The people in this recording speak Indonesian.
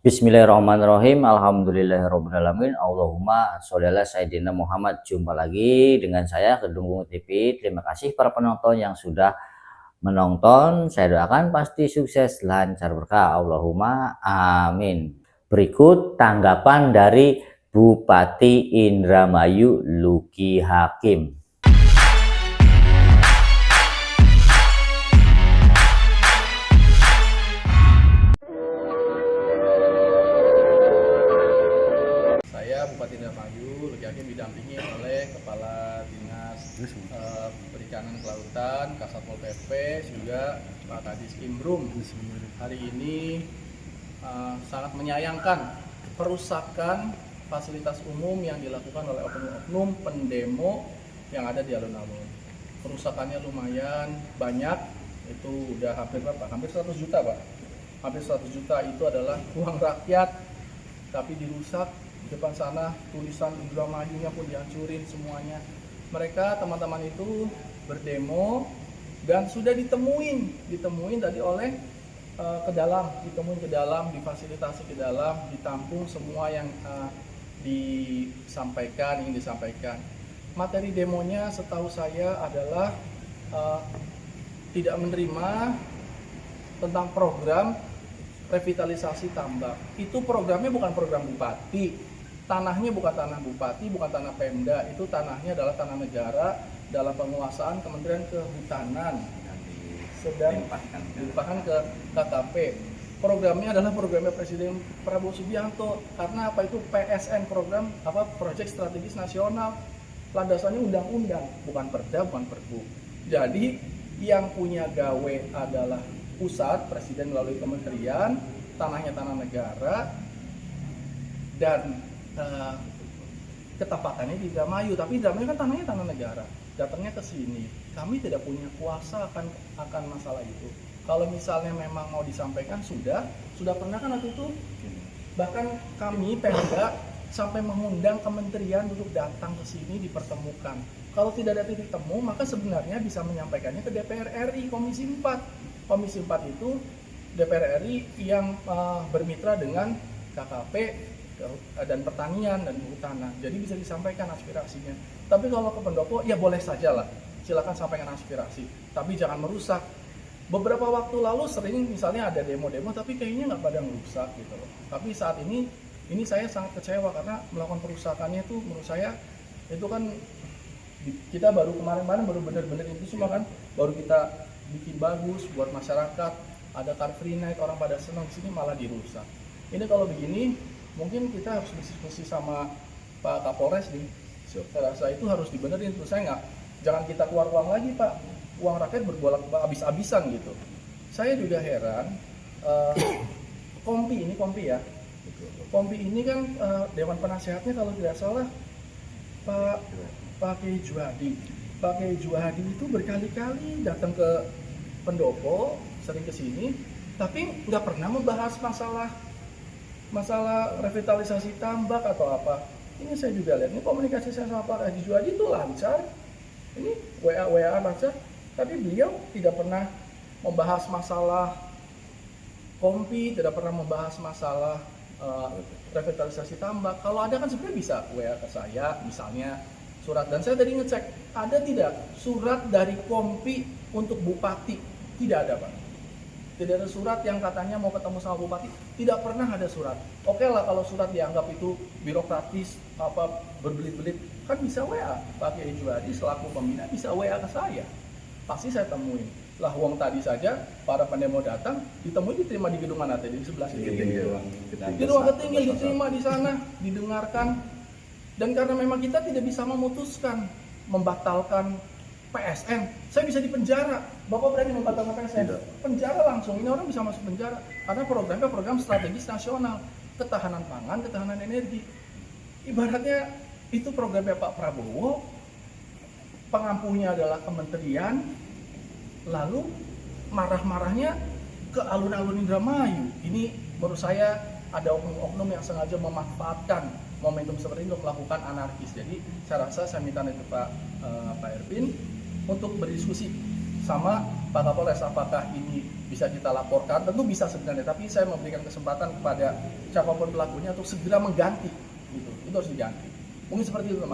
Bismillahirrahmanirrahim. Alhamdulillahirrahmanirrahim. Allahumma sholli ala sayyidina Muhammad. Jumpa lagi dengan saya Kedunggung TV. Terima kasih para penonton yang sudah menonton. Saya doakan pasti sukses, lancar, berkah. Allahumma amin. Berikut tanggapan dari Bupati Indramayu Luki Hakim. Bupati Indramayu, Luki Hakim didampingi oleh Kepala Dinas Perikanan Kelautan, Kasatpol PP, juga Pak Kadis Imrum. Hari ini sangat menyayangkan perusakan fasilitas umum yang dilakukan oleh oknum-oknum pendemo yang ada di alun-alun. Perusakannya lumayan banyak, itu udah hampir berapa? Hampir 100 juta, Pak. Hampir 100 juta itu adalah uang rakyat, tapi dirusak. Di depan sana tulisan Indramayunya pun dihancurin semuanya. Mereka teman-teman itu berdemo dan sudah ditemuin tadi oleh ditemuin ke dalam, difasilitasi ke dalam, ditampung semua yang ingin disampaikan. Materi demonya setahu saya adalah tidak menerima tentang program revitalisasi tambak. Itu programnya bukan program bupati. Tanahnya bukan tanah bupati, bukan tanah Pemda, itu tanahnya adalah tanah negara dalam penguasaan Kementerian Kehutanan. Sedang dilimpahkan ke KKP. Programnya adalah programnya Presiden Prabowo Subianto. Karena apa, itu PSN, program Proyek Strategis Nasional. Landasannya undang-undang, bukan perda, bukan perbu. Jadi yang punya gawe adalah pusat, Presiden melalui kementerian, tanahnya tanah negara, dan ketapatannya di Indramayu. Tapi Indramayu kan tanahnya tanah negara, datangnya ke sini. Kami tidak punya kuasa akan masalah itu. Kalau misalnya memang mau disampaikan, sudah pernah kan waktu itu, bahkan kami Pemda sampai mengundang kementerian untuk datang ke sini dipertemukan. Kalau tidak ada titik temu, maka sebenarnya bisa menyampaikannya ke DPR RI, Komisi 4. Komisi 4 itu DPR RI yang bermitra dengan KKP dan pertanian dan kehutanan. Jadi bisa disampaikan aspirasinya. Tapi kalau ke pendopo, ya boleh saja lah, silakan sampaikan aspirasi, tapi jangan merusak. Beberapa waktu lalu sering misalnya ada demo-demo, tapi kayaknya nggak pada merusak gitu loh. Tapi saat ini saya sangat kecewa karena melakukan perusakannya itu, menurut saya itu kan kita baru kemarin baru bener-bener itu semua kan, baru kita bikin bagus buat masyarakat, ada Car Free Night, orang pada senang, di sini malah dirusak. Ini kalau begini mungkin kita harus diskusi sama Pak Kapolres nih. Saya rasa itu harus dibenerin. Terus saya jangan kita keluar uang lagi, Pak. Uang rakyat berbolak habis-habisan gitu. Saya juga heran, Kompi ini kan Dewan Penasehatnya kalau tidak salah Pak Kiai Juhadi. Pak Kiai Juhadi itu berkali-kali datang ke pendopo, sering ke sini, tapi nggak pernah membahas masalah revitalisasi tambak atau apa. Ini saya juga lihat, ini komunikasi saya sama Pak Haji Juhadi itu lancar, ini WA lancar, tapi beliau tidak pernah membahas masalah Kompi, tidak pernah membahas masalah revitalisasi tambak. Kalau ada kan sebenarnya bisa WA ke saya, misalnya surat. Dan saya tadi ngecek, ada tidak surat dari Kompi untuk Bupati? Tidak ada, Pak. Tidak ada surat yang katanya mau ketemu sama Bupati. Tidak pernah ada surat. Oke lah kalau surat dianggap itu birokratis, berbelit-belit, kan bisa WA. Pak Kiai Juhadi selaku pembina bisa WA ke saya. Pasti saya temuin. Lah uang tadi saja para pendemo datang, diterima di gedung mana tadi? Di sebelah sini. Di ruang ketinggil diterima di sana, didengarkan. Dan karena memang kita tidak bisa memutuskan membatalkan PSN, saya bisa dipenjara. Bapak berani membatalkan PSN? Penjara langsung, ini orang bisa masuk penjara. Karena programnya program strategis nasional, ketahanan pangan, ketahanan energi. Ibaratnya itu programnya Pak Prabowo, pengampunya adalah kementerian, lalu marah-marahnya ke alun-alun Indramayu. Ini menurut saya ada oknum-oknum yang sengaja memanfaatkan momentum seperti ini untuk melakukan anarkis. Jadi saya rasa saya minta itu Pak Ervin untuk berdiskusi sama Pak Kapolres, apakah ini bisa kita laporkan, tentu bisa sebenarnya, tapi saya memberikan kesempatan kepada siapapun pelakunya untuk segera mengganti, gitu. Itu harus diganti. Mungkin seperti itu, teman.